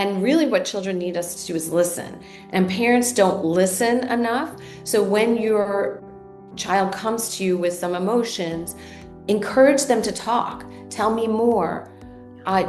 And really, what children need us to do is listen. And parents don't listen enough. So when your child comes to you with some emotions, encourage them to talk. Tell me more. I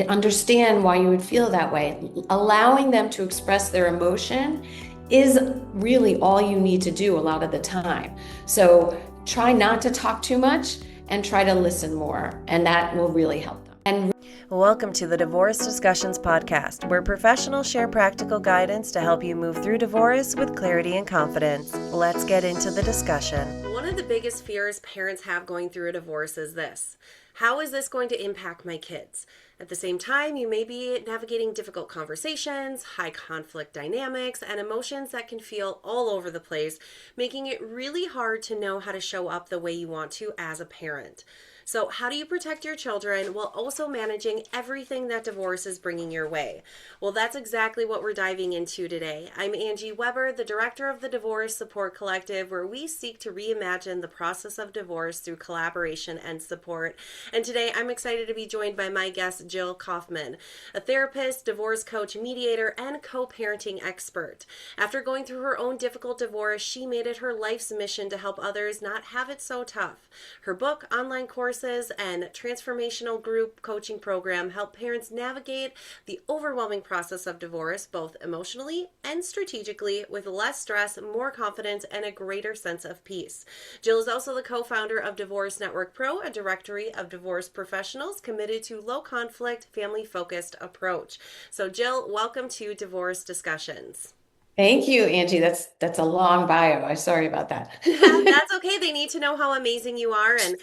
understand why you would feel that way. Allowing them to express their emotion is really all you need to do a lot of the time. So try not to talk too much and try to listen more, and that will really help them. And Welcome to the Divorce Discussions Podcast, where professionals share practical guidance to help you move through divorce with clarity and confidence. Let's get into the discussion. One of the biggest fears parents have going through a divorce is this: how is this going to impact my kids? At the same time, you may be navigating difficult conversations, high conflict dynamics, and emotions that can feel all over the place, making it really hard to know how to show up the way you want to as a parent. So, how do you protect your children while also managing everything that divorce is bringing your way? Well, that's exactly what we're diving into today. I'm Angie Weber, the director of the Divorce Support Collective, where we seek to reimagine the process of divorce through collaboration and support. And today I'm excited to be joined by my guest, Jill Kaufman, a therapist, divorce coach, mediator, and co-parenting expert. After going through her own difficult divorce, she made it her life's mission to help others not have it so tough. Her book, online courses, and transformational group coaching program help parents navigate the overwhelming process of divorce, both emotionally and strategically, with less stress, more confidence, and a greater sense of peace. Jill is also the co-founder of Divorce Network Pro, a directory of divorce professionals committed to low conflict, family focused approach. So, Jill, welcome to Divorce Discussions. thank you, Angie. That's a long bio. I'm sorry about that. That's okay. They need to know how amazing you are. And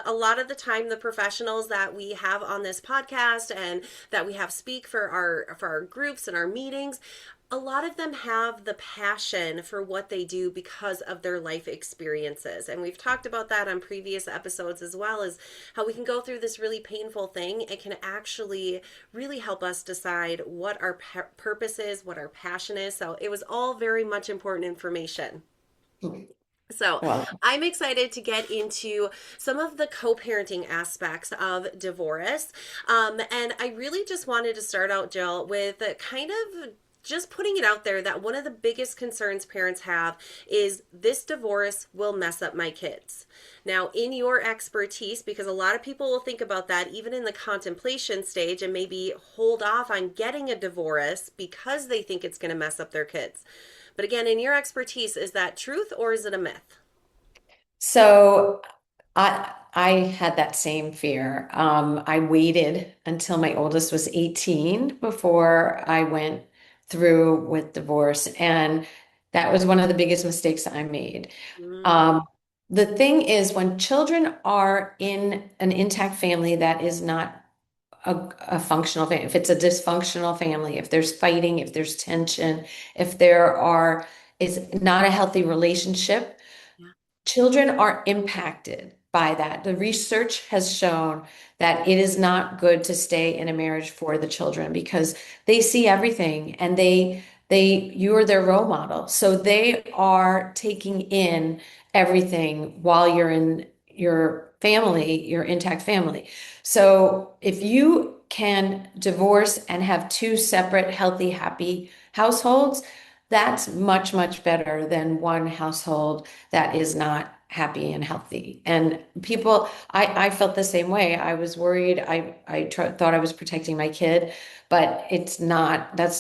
a lot of the time, the professionals that we have on this podcast and that we have speak for our groups and our meetings, a lot of them have the passion for what they do because of their life experiences. And we've talked about that on previous episodes as well, as how we can go through this really painful thing. It can actually really help us decide what our purpose is, what our passion is. So it was all very much important information. So, Well, I'm excited to get into some of the co parenting aspects of divorce. And I really just wanted to start out, Jill, with kind of just putting it out there that one of the biggest concerns parents have is this divorce will mess up my kids. Now, in your expertise, because a lot of people will think about that even in the contemplation stage and maybe hold off on getting a divorce because they think it's going to mess up their kids. But again, in your expertise, is that truth or is it a myth? so I had that same fear. I waited until my oldest was 18 before I went through with divorce, and that was one of the biggest mistakes I made. Mm, Um, the thing is, when children are in an intact family that is not a functional family, if it's a dysfunctional family, if there's fighting, if there's tension, if there are is not a healthy relationship, yeah, children are impacted by that. The research has shown that it is not good to stay in a marriage for the children because they see everything and you're their role model. So they are taking in everything while you're in your family, your intact family. So if you can divorce and have two separate, healthy, happy households, that's much, much better than one household that is not happy and healthy. And I felt the same way. I was worried. Thought I was protecting my kid, but that's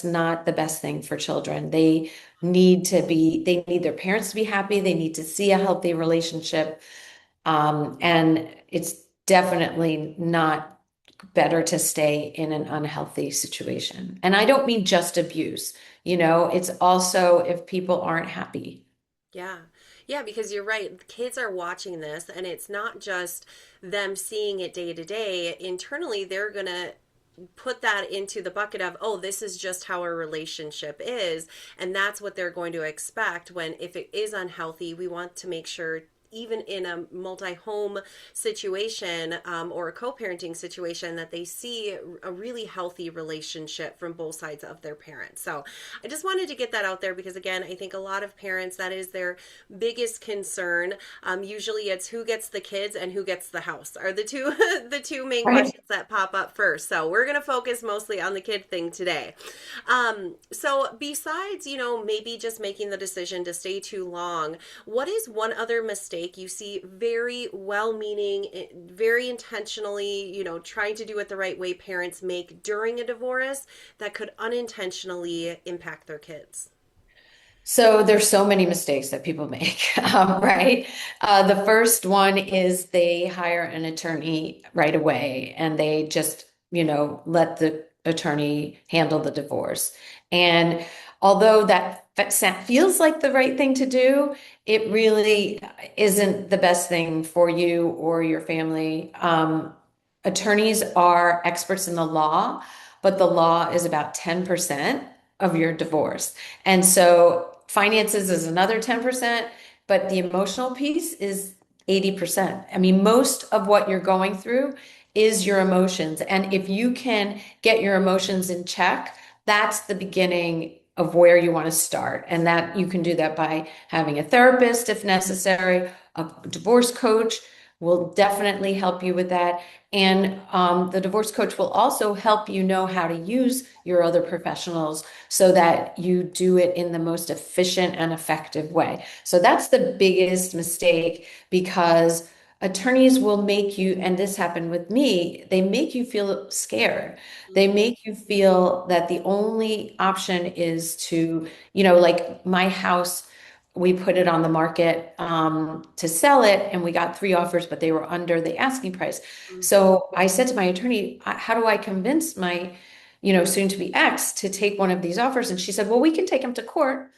not the best thing for children. They need their parents to be happy. They need to see a healthy relationship. And it's definitely not better to stay in an unhealthy situation. And I don't mean just abuse, it's also if people aren't happy. yeah. Yeah, because you're right. Kids are watching this, and it's not just them seeing it day to day. Internally, they're going to put that into the bucket of, oh, this is just how a relationship is. And that's what they're going to expect when, if it is unhealthy, we want to make sure even in a multi-home situation or a co-parenting situation, that they see a really healthy relationship from both sides of their parents. So I just wanted to get that out there because, again, I think a lot of parents, that is their biggest concern. Usually it's who gets the kids and who gets the house are the two the two main Right. questions that pop up first. So we're going to focus mostly on the kid thing today. So besides, maybe just making the decision to stay too long, what is one other mistake you see very well meaning, very intentionally, trying to do it the right way parents make during a divorce that could unintentionally impact their kids? So there's so many mistakes that people make, right? The first one is they hire an attorney right away and they just, let the attorney handle the divorce. And although feels like the right thing to do, it really isn't the best thing for you or your family. Attorneys are experts in the law, but the law is about 10% of your divorce. And so finances is another 10%, but the emotional piece is 80%. I mean, most of what you're going through is your emotions. And if you can get your emotions in check, that's the beginning of where you want to start. And that you can do that by having a therapist if necessary. A divorce coach will definitely help you with that. And the divorce coach will also help you know how to use your other professionals so that you do it in the most efficient and effective way. So that's the biggest mistake because attorneys will make you, and this happened with me, they make you feel scared. They Mm-hmm. make you feel that the only option is to, like my house, we put it on the market to sell it and we got three offers, but they were under the asking price. So I said to my attorney, how do I convince my, soon to be ex to take one of these offers? And she said, well, we can take him to court.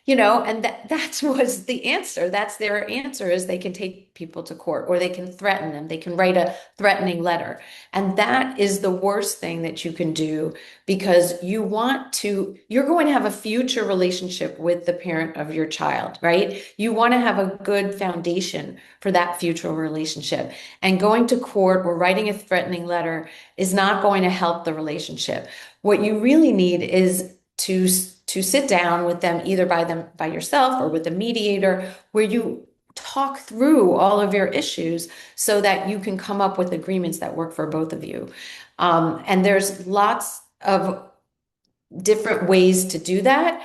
And that was the answer. That's their answer is they can take people to court or they can threaten them. They can write a threatening letter. And that is the worst thing that you can do because you're going to have a future relationship with the parent of your child, right? You want to have a good foundation for that future relationship. And going to court or writing a threatening letter is not going to help the relationship. What you really need is to sit down with them either by yourself or with a mediator where you talk through all of your issues so that you can come up with agreements that work for both of you. And there's lots of different ways to do that.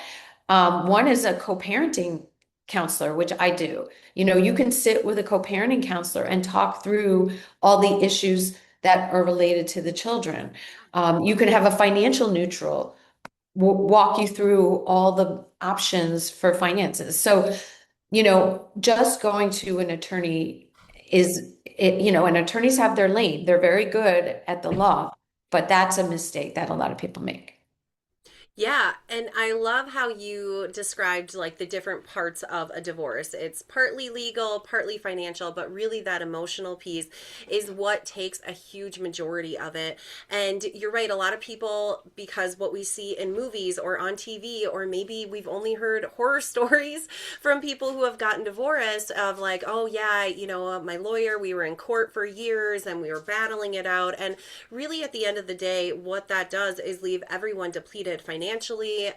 One is a co-parenting counselor, which I do. You can sit with a co-parenting counselor and talk through all the issues that are related to the children. You can have a financial neutral walk you through all the options for finances. So, just going to an attorney and attorneys have their lane. They're very good at the law, but that's a mistake that a lot of people make. Yeah, and I love how you described like the different parts of a divorce. It's partly legal, partly financial, but really that emotional piece is what takes a huge majority of it. And you're right, a lot of people, because what we see in movies or on TV, or maybe we've only heard horror stories from people who have gotten divorced of like, oh yeah, my lawyer, we were in court for years and we were battling it out. And really at the end of the day, what that does is leave everyone depleted financially,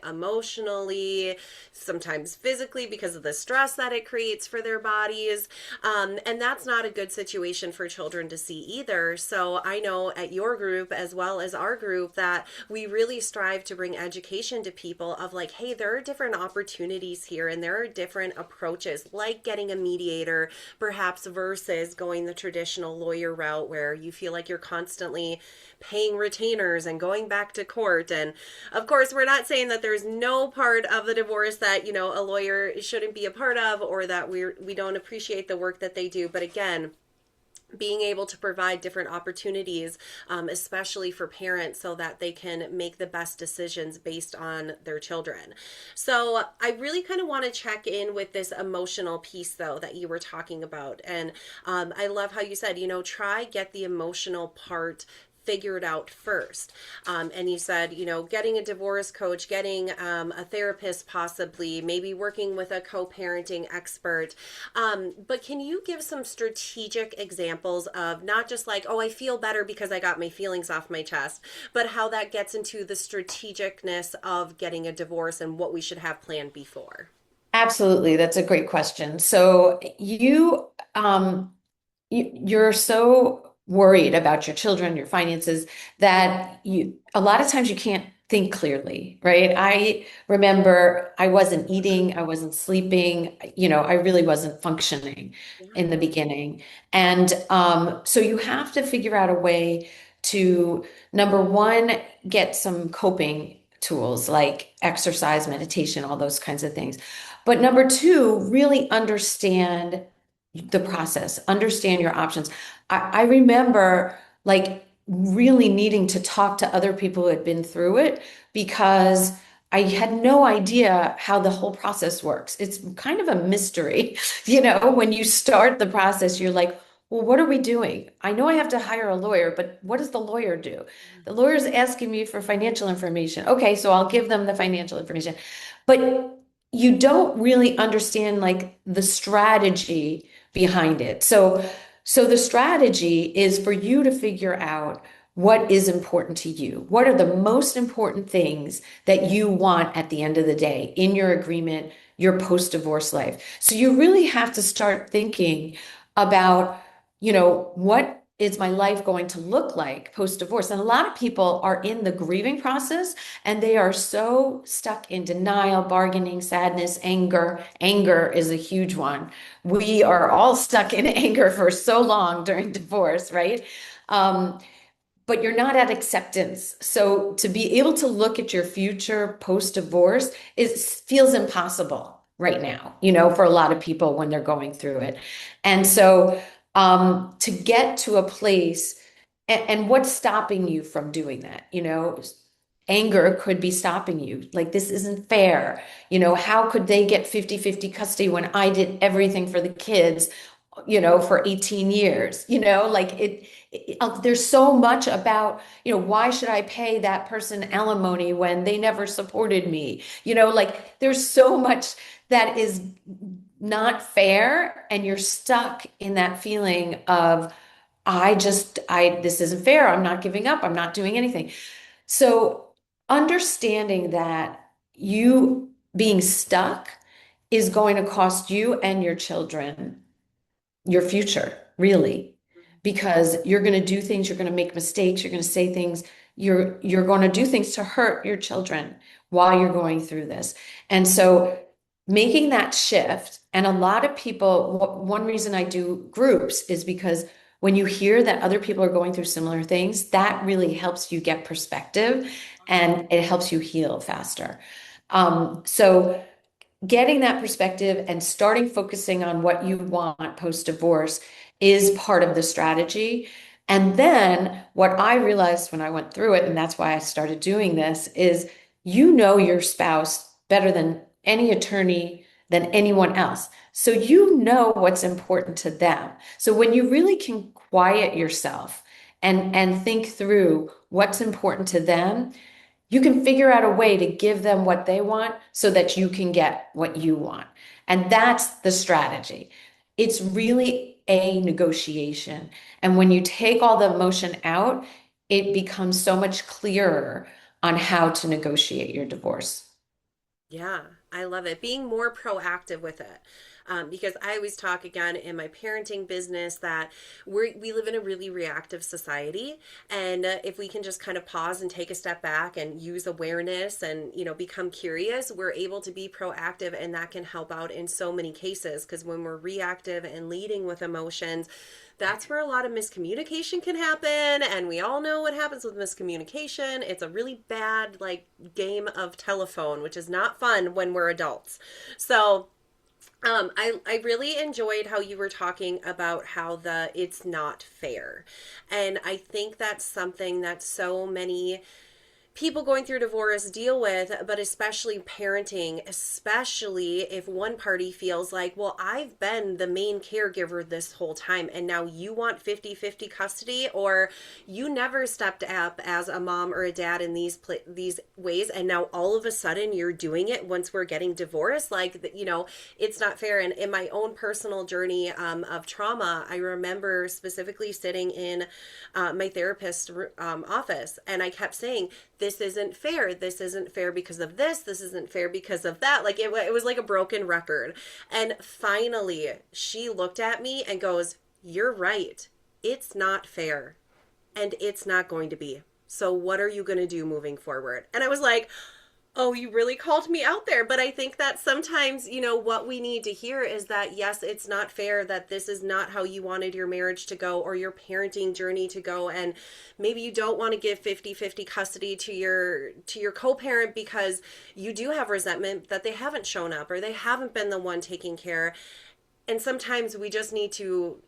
emotionally, sometimes physically because of the stress that it creates for their bodies. And that's not a good situation for children to see either. So I know at your group as well as our group that we really strive to bring education to people of like, hey, there are different opportunities here and there are different approaches like getting a mediator perhaps versus going the traditional lawyer route where you feel like you're constantly paying retainers and going back to court. And of course, we're not saying that there's no part of the divorce that, a lawyer shouldn't be a part of or that we don't appreciate the work that they do. But again, being able to provide different opportunities, especially for parents, so that they can make the best decisions based on their children. So, I really kind of want to check in with this emotional piece, though, that you were talking about. And I love how you said, try get the emotional part figure it out first. And you said, getting a divorce coach, getting a therapist, possibly, maybe working with a co parenting expert. But can you give some strategic examples of not just like, oh, I feel better because I got my feelings off my chest, but how that gets into the strategicness of getting a divorce and what we should have planned before? Absolutely. That's a great question. So you're so worried about your children, your finances, that a lot of times you can't think clearly, right? I remember I wasn't eating, I wasn't sleeping, I really wasn't functioning Yeah. in the beginning. And so you have to figure out a way to, number one, get some coping tools like exercise, meditation, all those kinds of things. But number two, really understand the process, understand your options. I remember like really needing to talk to other people who had been through it because I had no idea how the whole process works. It's kind of a mystery. When you start the process, you're like, well, what are we doing? I know I have to hire a lawyer, but what does the lawyer do? The lawyer's asking me for financial information. Okay, so I'll give them the financial information. But you don't really understand like the strategy behind it. So the strategy is for you to figure out what is important to you. What are the most important things that you want at the end of the day in your agreement, your post-divorce life? So you really have to start thinking about, what is my life going to look like post-divorce? And a lot of people are in the grieving process and they are so stuck in denial, bargaining, sadness, anger. Anger is a huge one. We are all stuck in anger for so long during divorce, right? Um, but you're not at acceptance. So to be able to look at your future post-divorce feels impossible right now, for a lot of people when they're going through it. And so to get to a place, and what's stopping you from doing that? Anger could be stopping you. Like, this isn't fair. How could they get 50-50 custody when I did everything for the kids, for 18 years? Like there's so much about, why should I pay that person alimony when they never supported me? Like there's so much that is not fair, and you're stuck in that feeling of, this isn't fair. I'm not giving up. I'm not doing anything. So understanding that you being stuck is going to cost you and your children your future, really, because you're going to do things, you're going to make mistakes, you're going to say things, you're going to do things to hurt your children while you're going through this. And so making that shift, and a lot of people, one reason I do groups is because when you hear that other people are going through similar things, that really helps you get perspective and it helps you heal faster. So getting that perspective and starting focusing on what you want post-divorce is part of the strategy. And then what I realized when I went through it, and that's why I started doing this, is your spouse better than any attorney, than anyone else. So you know what's important to them. So when you really can quiet yourself and think through what's important to them, you can figure out a way to give them what they want so that you can get what you want. And that's the strategy. It's really a negotiation. And when you take all the emotion out, it becomes so much clearer on how to negotiate your divorce. Yeah, I love it. Being more proactive with it. Because I always talk again in my parenting business that we live in a really reactive society. And if we can just kind of pause and take a step back and use awareness and, become curious, we're able to be proactive, and that can help out in so many cases. Because when we're reactive and leading with emotions, that's where a lot of miscommunication can happen, and we all know what happens with miscommunication. It's a really bad like game of telephone, which is not fun when we're adults. So I really enjoyed how you were talking about how it's not fair. And I think that's something that so many people going through divorce deal with, but especially parenting, especially if one party feels like, well, I've been the main caregiver this whole time and now you want 50-50 custody, or you never stepped up as a mom or a dad in these ways and now all of a sudden you're doing it once we're getting divorced. Like, it's not fair. And in my own personal journey of trauma, I remember specifically sitting in my therapist's office, and I kept saying, this isn't fair. This isn't fair because of this. This isn't fair because of that. Like, it was like a broken record. And finally, she looked at me and goes, you're right. It's not fair. And it's not going to be. So, what are you going to do moving forward? And I was like, oh, you really called me out there. But I think that sometimes, what we need to hear is that, yes, it's not fair, that this is not how you wanted your marriage to go or your parenting journey to go. And maybe you don't want to give 50-50 custody to your co-parent because you do have resentment that they haven't shown up or they haven't been the one taking care. And sometimes we just need to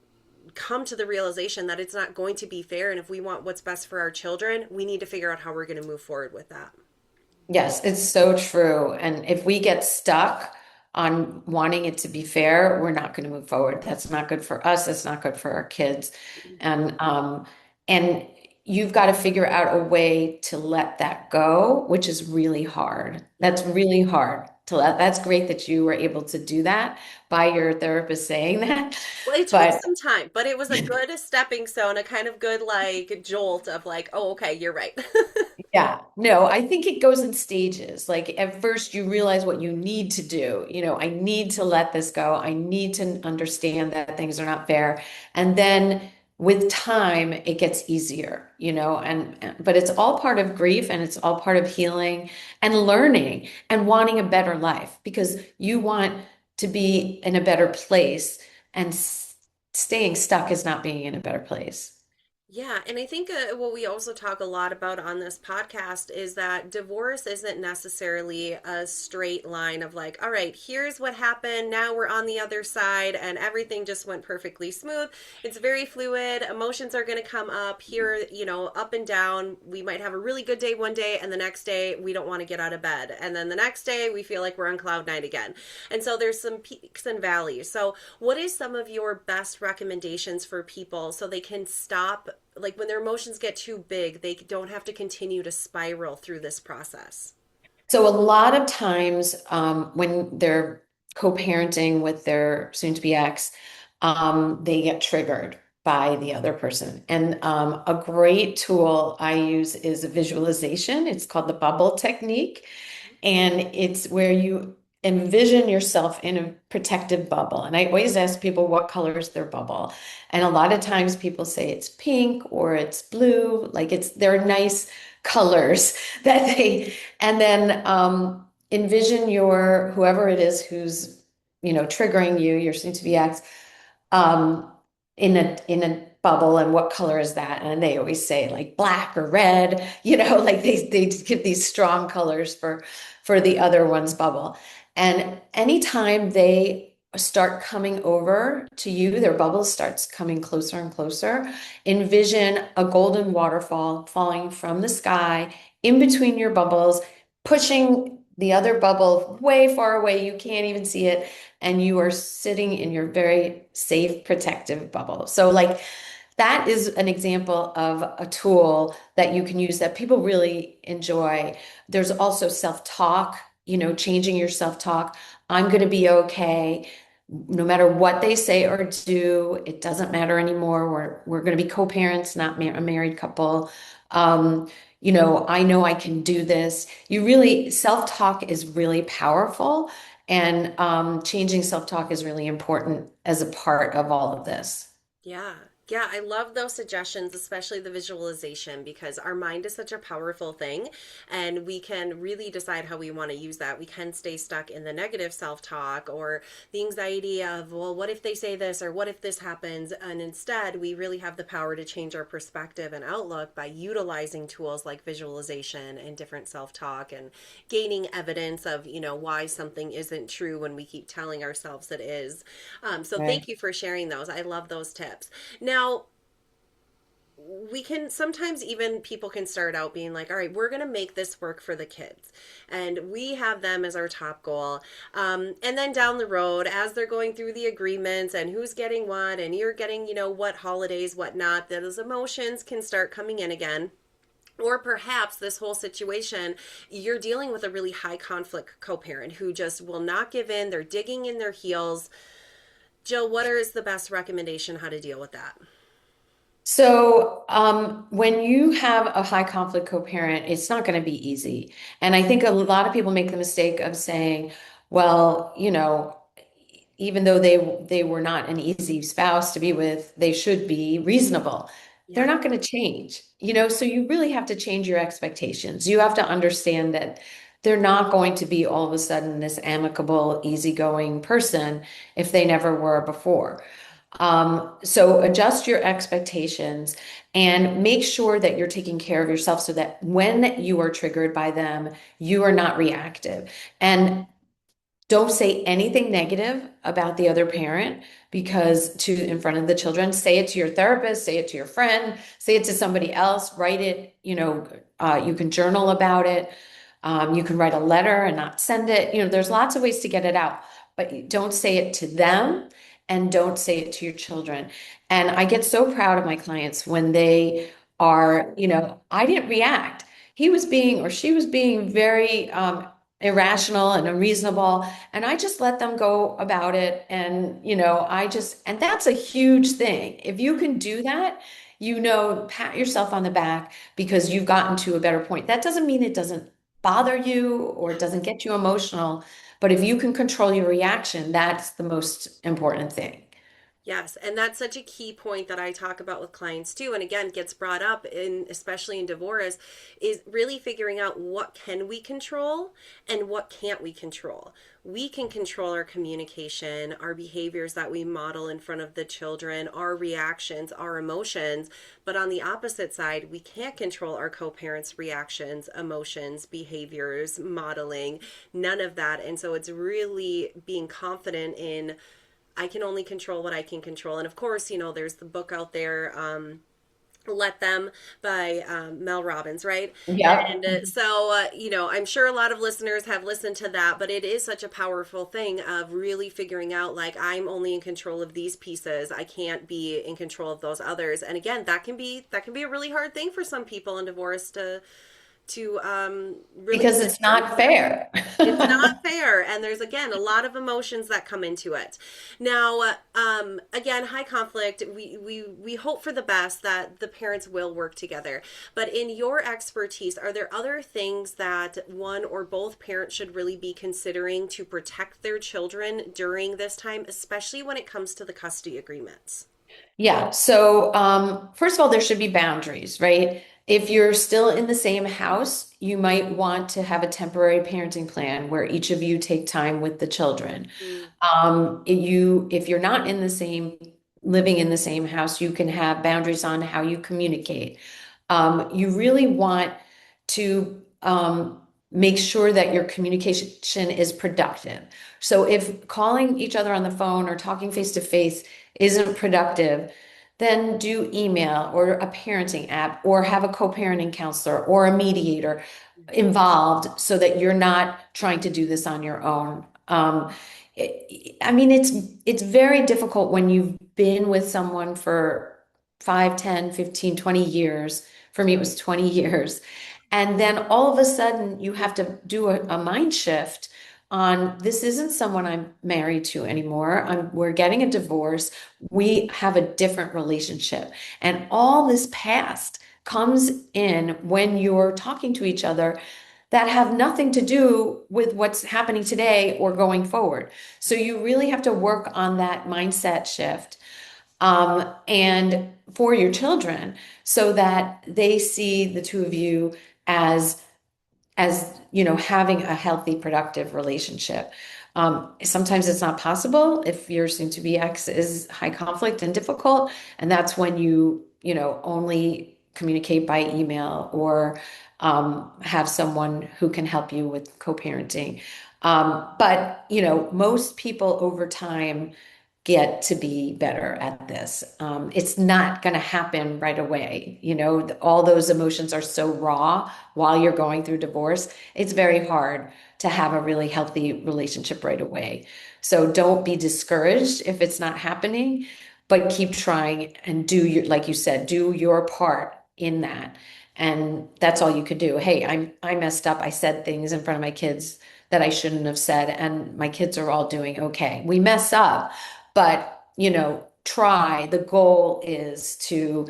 come to the realization that it's not going to be fair. And if we want what's best for our children, we need to figure out how we're going to move forward with that. Yes, it's so true. And if we get stuck on wanting it to be fair, we're not going to move forward. That's not good for us. That's not good for our kids. And you've got to figure out a way to let that go, which is really hard. Yeah. That's really hard to let. That's great that you were able to do that by your therapist saying that. Well, it took But some time, but it was a good stepping stone, a kind of good like jolt of like, oh, okay, you're right. yeah, no, I think it goes in stages. Like at first you realize what you need to do. I need to let this go. I need to understand that things are not fair. And then with time, it gets easier, but it's all part of grief and it's all part of healing and learning and wanting a better life because you want to be in a better place and staying stuck is not being in a better place. Yeah, and I think what we also talk a lot about on this podcast is that divorce isn't necessarily a straight line of like, all right, here's what happened. Now we're on the other side and everything just went perfectly smooth. It's very fluid. Emotions are going to come up here, up and down. We might have a really good day one day, and the next day we don't want to get out of bed. And then the next day we feel like we're on cloud nine again. And so there's some peaks and valleys. So, what is some of your best recommendations for people so they can stop, like when their emotions get too big, they don't have to continue to spiral through this process? So a lot of times when they're co-parenting with their soon-to-be ex, they get triggered by the other person. And a great tool I use is a visualization. It's called the bubble technique. And it's where you envision yourself in a protective bubble. And I always ask people what color is their bubble. And a lot of times people say it's pink or it's blue, like they're nice colors that and then envision your whoever it is who's, triggering you, your soon-to-be ex, um, in a bubble, and what color is that? And they always say like black or red, like they give these strong colors for the other one's bubble. And anytime they start coming over to you, their bubble starts coming closer and closer. Envision a golden waterfall falling from the sky in between your bubbles, pushing the other bubble way far away. You can't even see it. And you are sitting in your very safe, protective bubble. So, like, that is an example of a tool that you can use that people really enjoy. There's also self-talk, changing your self-talk. I'm going to be okay. No matter what they say or do, it doesn't matter anymore. We're going to be co-parents, not a married couple. Um, I know I can do this. Self-talk is really powerful, and changing self-talk is really important as a part of all of this. Yeah. Yeah, I love those suggestions, especially the visualization, because our mind is such a powerful thing and we can really decide how we want to use that. We can stay stuck in the negative self-talk or the anxiety of, well, what if they say this or what if this happens? And instead, we really have the power to change our perspective and outlook by utilizing tools like visualization and different self-talk and gaining evidence of, why something isn't true when we keep telling ourselves it is. So Right. thank you for sharing those. I love those tips. Now, we can sometimes, even people can start out being like, all right, we're going to make this work for the kids, and we have them as our top goal. And then down the road, as they're going through the agreements and who's getting what, and you're getting, what holidays, what not, those emotions can start coming in again. Or perhaps this whole situation, you're dealing with a really high conflict co-parent who just will not give in. They're digging in their heels. Jill, what is the best recommendation how to deal with that? So, when you have a high conflict co-parent, it's not going to be easy. And I think a lot of people make the mistake of saying, well, even though they were not an easy spouse to be with, they should be reasonable. They're Yeah. not going to change, so you really have to change your expectations. You have to understand that they're not going to be all of a sudden this amicable, easygoing person if they never were before. So adjust your expectations and make sure that you're taking care of yourself so that when you are triggered by them, you are not reactive. And don't say anything negative about the other parent because in front of the children, say it to your therapist, say it to your friend, say it to somebody else, write it, you can journal about it. You can write a letter and not send it. There's lots of ways to get it out, but don't say it to them and don't say it to your children. And I get so proud of my clients when they are, I didn't react. He was being or she was being very irrational and unreasonable, and I just let them go about it. And, and that's a huge thing. If you can do that, pat yourself on the back because you've gotten to a better point. That doesn't mean it doesn't bother you or it doesn't get you emotional. But if you can control your reaction, that's the most important thing. Yes, and that's such a key point that I talk about with clients too. And again, gets brought up in especially in divorce is really figuring out what can we control and what can't we control. We can control our communication, our behaviors that we model in front of the children, our reactions, our emotions. But on the opposite side, we can't control our co-parents' reactions, emotions, behaviors, modeling, none of that. And so it's really being confident in I can only control what I can control. And of course, there's the book out there, Let Them by Mel Robbins, right? Yeah. And I'm sure a lot of listeners have listened to that, but it is such a powerful thing of really figuring out like, I'm only in control of these pieces. I can't be in control of those others. And again, that can be a really hard thing for some people in divorce to really Because come to it's terms not with. fair. It's not fair. And there's, again, a lot of emotions that come into it. Now, again, high conflict, we hope for the best that the parents will work together. But in your expertise, are there other things that one or both parents should really be considering to protect their children during this time, especially when it comes to the custody agreements? Yeah. So, first of all, there should be boundaries, right? If you're still in the same house, you might want to have a temporary parenting plan where each of you take time with the children. Mm. If you're not living in the same house, you can have boundaries on how you communicate. You really want to make sure that your communication is productive. So if calling each other on the phone or talking face to face isn't productive, then do email or a parenting app or have a co-parenting counselor or a mediator involved so that you're not trying to do this on your own. I mean, it's very difficult when you've been with someone for 5, 10, 15, 20 years. For me, it was 20 years. And then all of a sudden, you have to do a mind shift on this isn't someone I'm married to anymore. We're getting a divorce. We have a different relationship. And all this past comes in when you're talking to each other that have nothing to do with what's happening today or going forward. So you really have to work on that mindset shift, and for your children so that they see the two of you as having a healthy, productive relationship. Sometimes it's not possible if your soon-to-be ex is high conflict and difficult, and that's when only communicate by email or have someone who can help you with co-parenting. But most people over time get to be better at this. It's not going to happen right away. All those emotions are so raw while you're going through divorce. It's very hard to have a really healthy relationship right away. So don't be discouraged if it's not happening, but keep trying and like you said, do your part in that. And that's all you could do. Hey, I messed up. I said things in front of my kids that I shouldn't have said, and my kids are all doing okay. We mess up, but try. The goal is to,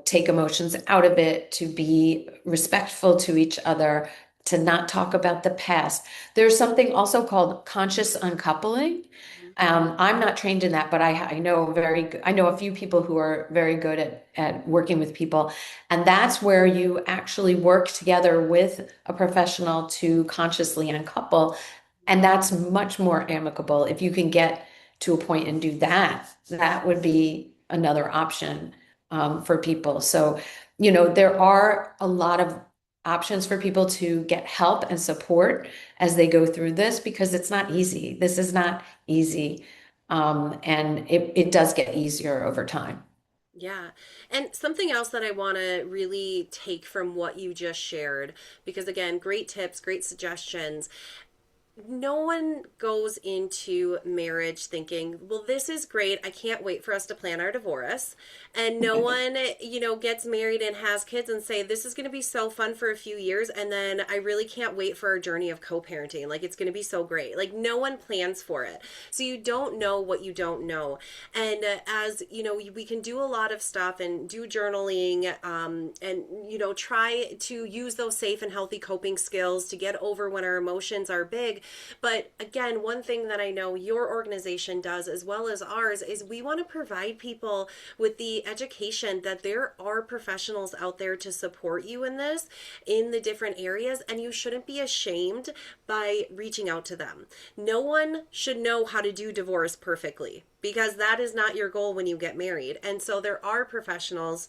take emotions out of it, to be respectful to each other, to not talk about the past. There's something also called conscious uncoupling. I'm not trained in that, but I know I know a few people who are very good at working with people. And that's where you actually work together with a professional to consciously uncouple. And that's much more amicable. If you can get to a point and do that, that would be another option for people. So, there are a lot of options for people to get help and support as they go through this, because it's not easy. This is not easy. And it does get easier over time. Yeah. And something else that I want to really take from what you just shared, because again, great tips, great suggestions. No one goes into marriage thinking, well, this is great. I can't wait for us to plan our divorce. And no one, gets married and has kids and say, this is going to be so fun for a few years. And then I really can't wait for our journey of co parenting. Like, it's going to be so great. Like, no one plans for it. So you don't know what you don't know. And as we can do a lot of stuff and do journaling, and, try to use those safe and healthy coping skills to get over when our emotions are big. But again, one thing that I know your organization does as well as ours is we want to provide people with the education that there are professionals out there to support you in this, in the different areas, and you shouldn't be ashamed by reaching out to them. No one should know how to do divorce perfectly, because that is not your goal when you get married. And so there are professionals,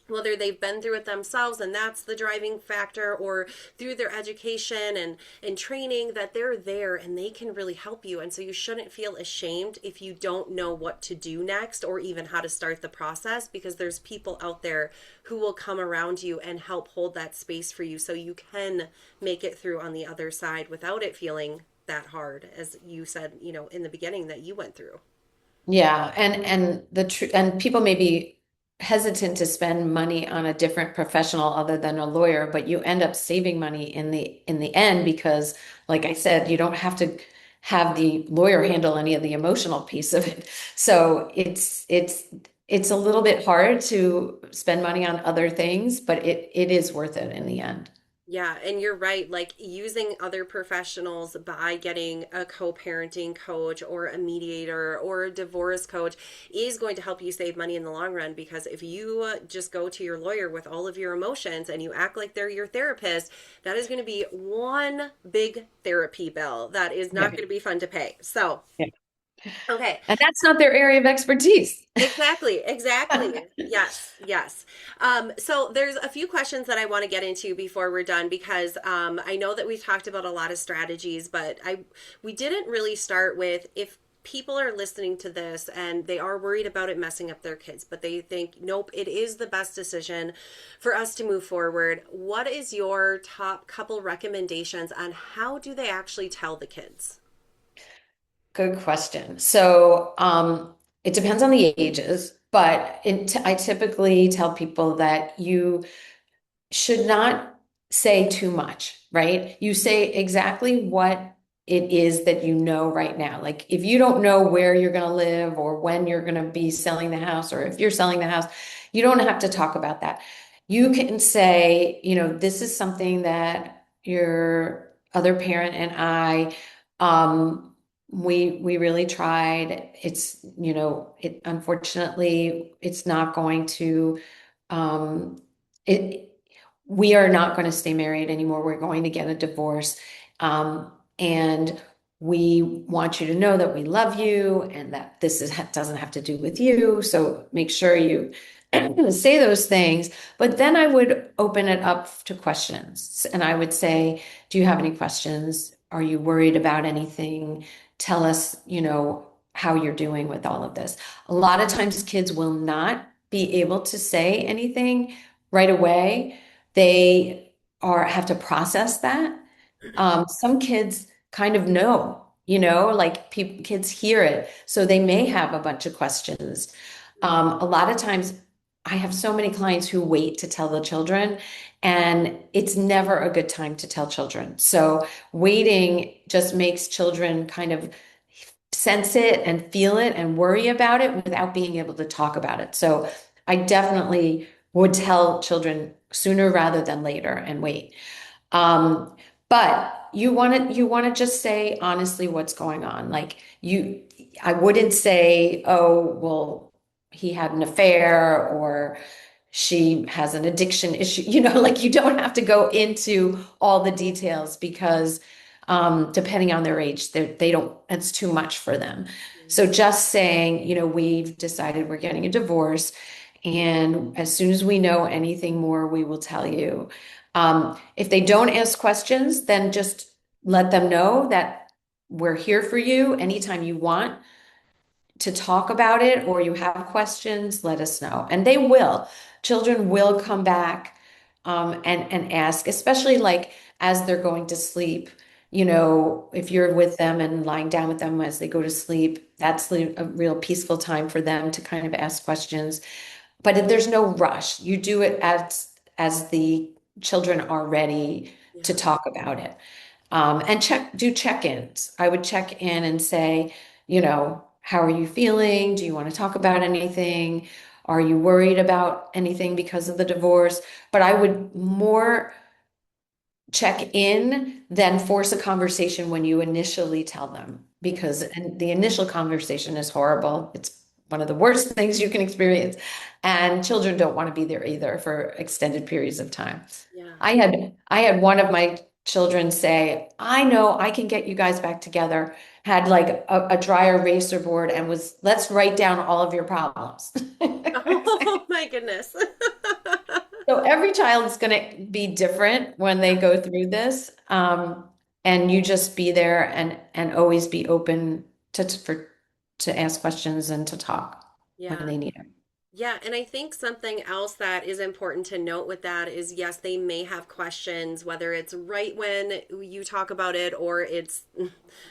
whether they've been through it themselves and that's the driving factor, or through their education and training, that they're there and they can really help you. And so you shouldn't feel ashamed if you don't know what to do next or even how to start the process, because there's people out there who will come around you and help hold that space for you so you can make it through on the other side without it feeling that hard, as you said, in the beginning, that you went through. Yeah, and people may be hesitant to spend money on a different professional other than a lawyer, but you end up saving money in the end, because, like I said, you don't have to have the lawyer handle any of the emotional piece of it. So it's a little bit hard to spend money on other things, but it is worth it in the end. Yeah, and you're right. Like, using other professionals by getting a co-parenting coach or a mediator or a divorce coach is going to help you save money in the long run. Because if you just go to your lawyer with all of your emotions and you act like they're your therapist, that is going to be one big therapy bill that is not Yeah. going to be fun to pay. So, Yeah. okay. And that's not their area of expertise. Exactly, exactly. Yes, yes. So there's a few questions that I want to get into before we're done, because I know that we've talked about a lot of strategies, but we didn't really start with, if people are listening to this and they are worried about it messing up their kids, but they think, nope, it is the best decision for us to move forward. What is your top couple recommendations on how do they actually tell the kids? Good question. So, it depends on the ages, but I typically tell people that you should not say too much, right? You say exactly what it is that you know right now. Like, if you don't know where you're going to live or when you're going to be selling the house, or if you're selling the house, you don't have to talk about that. You can say, this is something that your other parent and I, we really tried. It unfortunately, it's not going to, it we are not going to stay married anymore. We're going to get a divorce. And we want you to know that we love you and that doesn't have to do with you. So make sure you say those things. But then I would open it up to questions. And I would say, do you have any questions? Are you worried about anything? Tell us, how you're doing with all of this. A lot of times kids will not be able to say anything right away. They are have to process that. Some kids kind of know, like kids hear it, so they may have a bunch of questions. A lot of times, I have so many clients who wait to tell the children, and it's never a good time to tell children. So waiting just makes children kind of sense it and feel it and worry about it without being able to talk about it. So I definitely would tell children sooner rather than later and wait. Um, but you want to just say honestly what's going on. Like I wouldn't say, oh, well, he had an affair or she has an addiction issue. Like you don't have to go into all the details because depending on their age, they don't, it's too much for them. So just saying, we've decided we're getting a divorce. And as soon as we know anything more, we will tell you. If they don't ask questions, then just let them know that we're here for you anytime you want to talk about it or you have questions, let us know. And they will. Children will come back and ask, especially like as they're going to sleep. If you're with them and lying down with them as they go to sleep, that's a real peaceful time for them to kind of ask questions. But there's no rush. You do it as the children are ready to Yeah. talk about it. And do check-ins. I would check in and say, how are you feeling? Do you want to talk about anything? Are you worried about anything because of the divorce? But I would more check in than force a conversation when you initially tell them, because the initial conversation is horrible. It's one of the worst things you can experience. And children don't want to be there either for extended periods of time. Yeah. I had one of my children say, I know I can get you guys back together, had like a dry eraser board and let's write down all of your problems. Oh my goodness. So every child is going to be different when they go through this. And you just be there and always be open to ask questions and to talk when Yeah. they need it. Yeah, and I think something else that is important to note with that is yes, they may have questions, whether it's right when you talk about it or it's a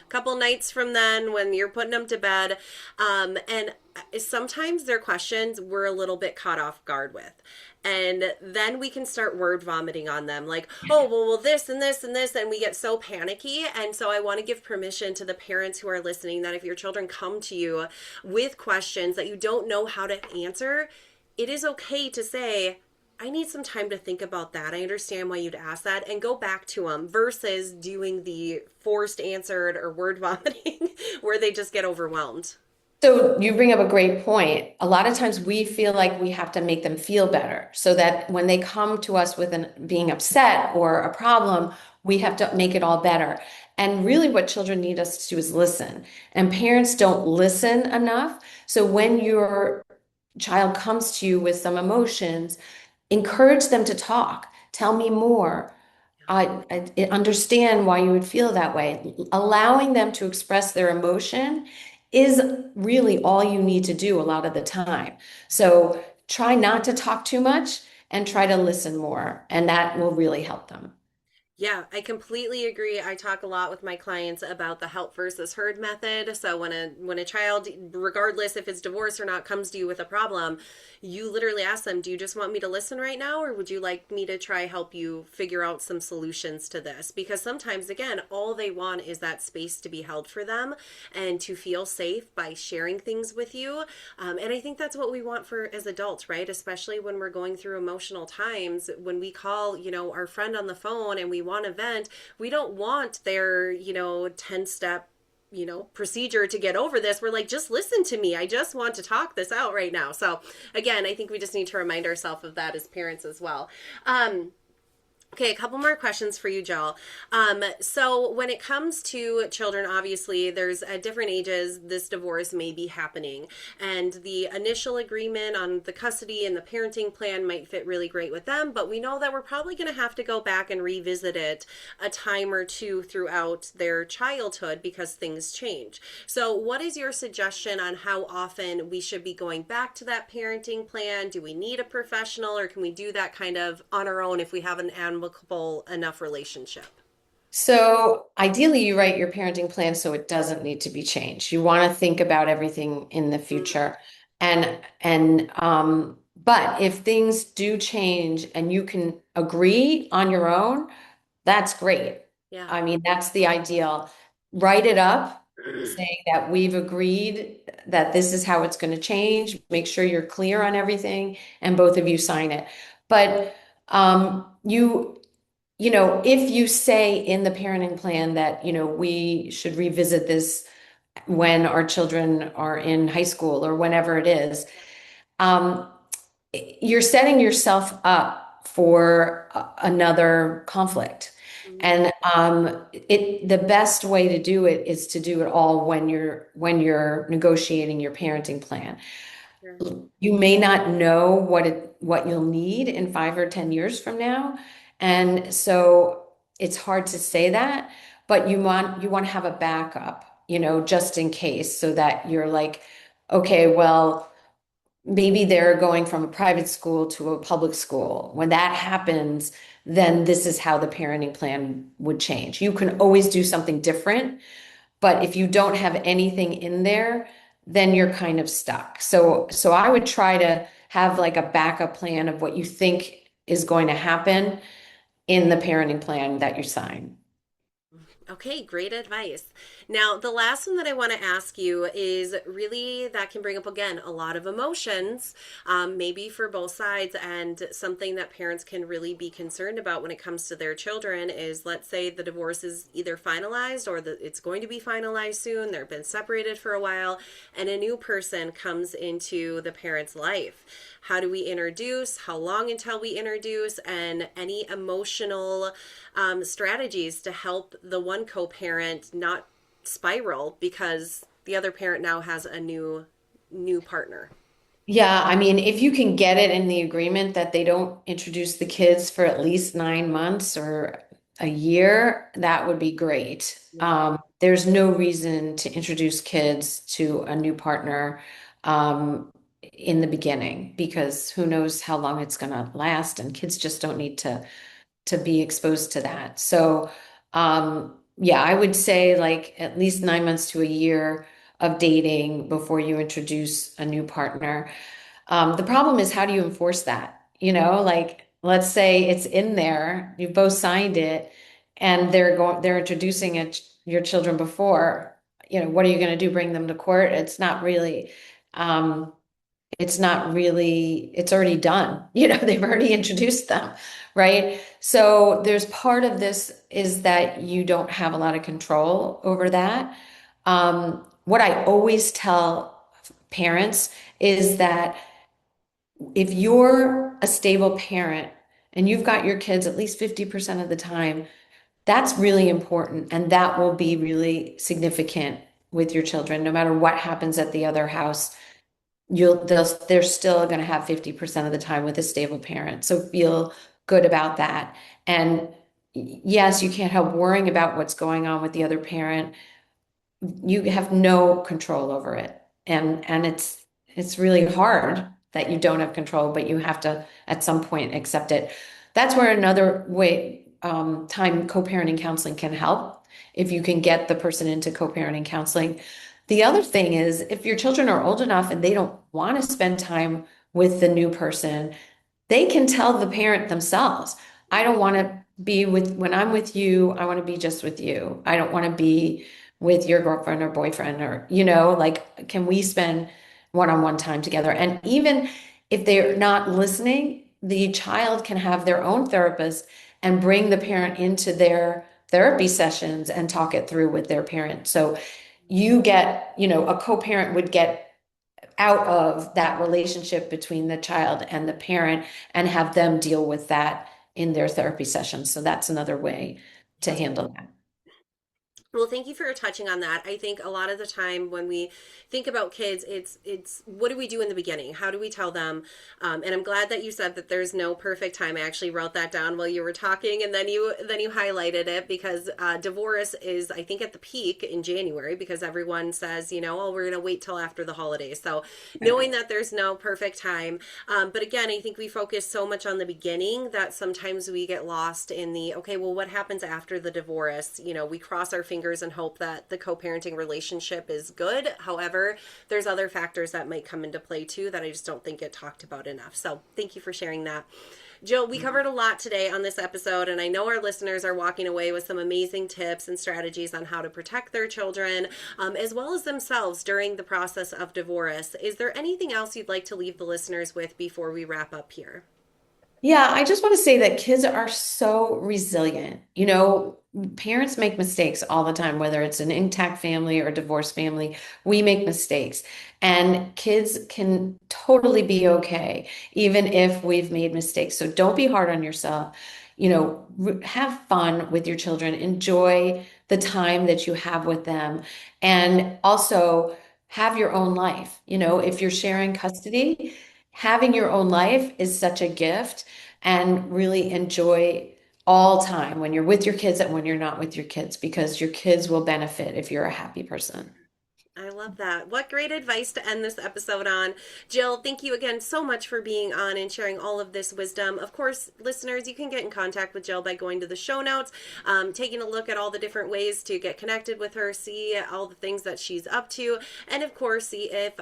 couple nights from then when you're putting them to bed. And sometimes their questions we're a little bit caught off guard with. And then we can start word vomiting on them like, oh, well, this and this and this. And we get so panicky. And so I want to give permission to the parents who are listening that if your children come to you with questions that you don't know how to answer, it is okay to say, I need some time to think about that. I understand why you'd ask that and go back to them versus doing the forced answered or word vomiting where they just get overwhelmed. So you bring up a great point. A lot of times we feel like we have to make them feel better so that when they come to us with being upset or a problem, we have to make it all better. And really what children need us to do is listen. And parents don't listen enough. So when your child comes to you with some emotions, encourage them to talk. Tell me more. I understand why you would feel that way. Allowing them to express their emotion is really all you need to do a lot of the time. So try not to talk too much and try to listen more, and that will really help them. Yeah, I completely agree. I talk a lot with my clients about the help versus herd method. So when a child, regardless if it's divorced or not, comes to you with a problem, you literally ask them, "Do you just want me to listen right now, or would you like me to try help you figure out some solutions to this?" Because sometimes, again, all they want is that space to be held for them and to feel safe by sharing things with you. And I think that's what we want for as adults, right? Especially when we're going through emotional times. When we call, our friend on the phone and we want to vent, we don't want their, 10-step procedure to get over this. We're like, just listen to me. I just want to talk this out right now. So again, I think we just need to remind ourselves of that as parents as well. Okay, a couple more questions for you, Jill. So when it comes to children, obviously there's at different ages this divorce may be happening, and the initial agreement on the custody and the parenting plan might fit really great with them, but we know that we're probably going to have to go back and revisit it a time or two throughout their childhood because things change. So, what is your suggestion on how often we should be going back to that parenting plan? Do we need a professional, or can we do that kind of on our own if we have an amicable enough relationship? So ideally, you write your parenting plan so it doesn't need to be changed. You want to think about everything in the Mm, future. But if things do change and you can agree on your own, that's great. yeah. I mean, that's the ideal. Write it up, saying that we've agreed that this is how it's going to change. Make sure you're clear on everything, and both of you sign it. But if you say in the parenting plan that, we should revisit this when our children are in high school or whenever it is, um, you're setting yourself up for another conflict. Mm, And the best way to do it is to do it all when you're negotiating your parenting plan. sure. You may not know what you'll need in 5 or 10 years from now. And so it's hard to say that, but you want to have a backup, just in case, so that you're like, okay, well, maybe they're going from a private school to a public school. When that happens, then this is how the parenting plan would change. You can always do something different, but if you don't have anything in there, then you're kind of stuck. So I would try to have like a backup plan of what you think is going to happen in the parenting plan that you sign. Okay, great advice. Now, the last one that I want to ask you is really that can bring up again a lot of emotions, maybe for both sides, and something that parents can really be concerned about when it comes to their children is, let's say the divorce is either finalized or it's going to be finalized soon, they've been separated for a while, and a new person comes into the parent's life. How do we introduce? How long until we introduce? And any emotional strategies to help the one co-parent not spiral because the other parent now has a new partner. Yeah, I mean, if you can get it in the agreement that they don't introduce the kids for at least 9 months or a year, that would be great. Yeah. There's no reason to introduce kids to a new partner in the beginning because who knows how long it's going to last, and kids just don't need to be exposed to that. So, yeah, I would say like at least 9 months to a year of dating before you introduce a new partner. The problem is, how do you enforce that? Like let's say it's in there, you both signed it, and they're introducing your children before. What are you going to do? Bring them to court? Um, it's already done. They've already introduced them, right? So there's part of this is that you don't have a lot of control over that. What I always tell parents is that if you're a stable parent and you've got your kids at least 50% of the time, that's really important. And that will be really significant with your children. No matter what happens at the other house, they're still going to have 50% of the time with a stable parent. So feel good about that. And yes, you can't help worrying about what's going on with the other parent. You have no control over it. And it's really hard that you don't have control, but you have to at some point accept it. That's where another way time co-parenting counseling can help if you can get the person into co-parenting counseling. The other thing is if your children are old enough and they don't want to spend time with the new person, they can tell the parent themselves, I don't want to be with, when I'm with you, I want to be just with you. I don't want to be with your girlfriend or boyfriend or, like, can we spend one-on-one time together? And even if they're not listening, the child can have their own therapist and bring the parent into their therapy sessions and talk it through with their parent. So a co-parent would get out of that relationship between the child and the parent and have them deal with that in their therapy sessions. So that's another way to handle that. Well, thank you for touching on that. I think a lot of the time when we think about kids, it's what do we do in the beginning? How do we tell them? And I'm glad that you said that there's no perfect time. I actually wrote that down while you were talking, and then you highlighted it because divorce is, I think, at the peak in January because everyone says, oh, we're going to wait till after the holidays. So knowing that there's no perfect time, but again, I think we focus so much on the beginning that sometimes we get lost in the okay, well, what happens after the divorce? We cross our fingers and hope that the co-parenting relationship is good. However, there's other factors that might come into play too that I just don't think get talked about enough. So thank you for sharing that. Jill, we covered a lot today on this episode, and I know our listeners are walking away with some amazing tips and strategies on how to protect their children, as well as themselves during the process of divorce. Is there anything else you'd like to leave the listeners with before we wrap up here? Yeah, I just want to say that kids are so resilient. Parents make mistakes all the time, whether it's an intact family or a divorced family, we make mistakes. And kids can totally be okay, even if we've made mistakes. So don't be hard on yourself. Have fun with your children, enjoy the time that you have with them, and also have your own life. If you're sharing custody, having your own life is such a gift, and really enjoy all time when you're with your kids and when you're not with your kids, because your kids will benefit if you're a happy person. I love that. What great advice to end this episode on. Jill, thank you again so much for being on and sharing all of this wisdom. Of course, listeners, you can get in contact with Jill by going to the show notes, taking a look at all the different ways to get connected with her, see all the things that she's up to, and of course, see if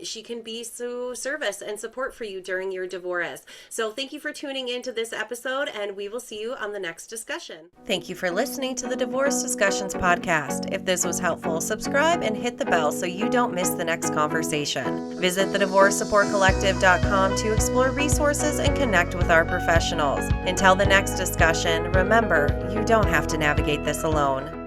she can be service and support for you during your divorce. So thank you for tuning into this episode, and we will see you on the next discussion. Thank you for listening to the Divorce Discussions podcast. If this was helpful, subscribe and hit the bell so you don't miss the next conversation. Visit thedivorcesupportcollective.com to explore resources and connect with our professionals. Until the next discussion, remember, you don't have to navigate this alone.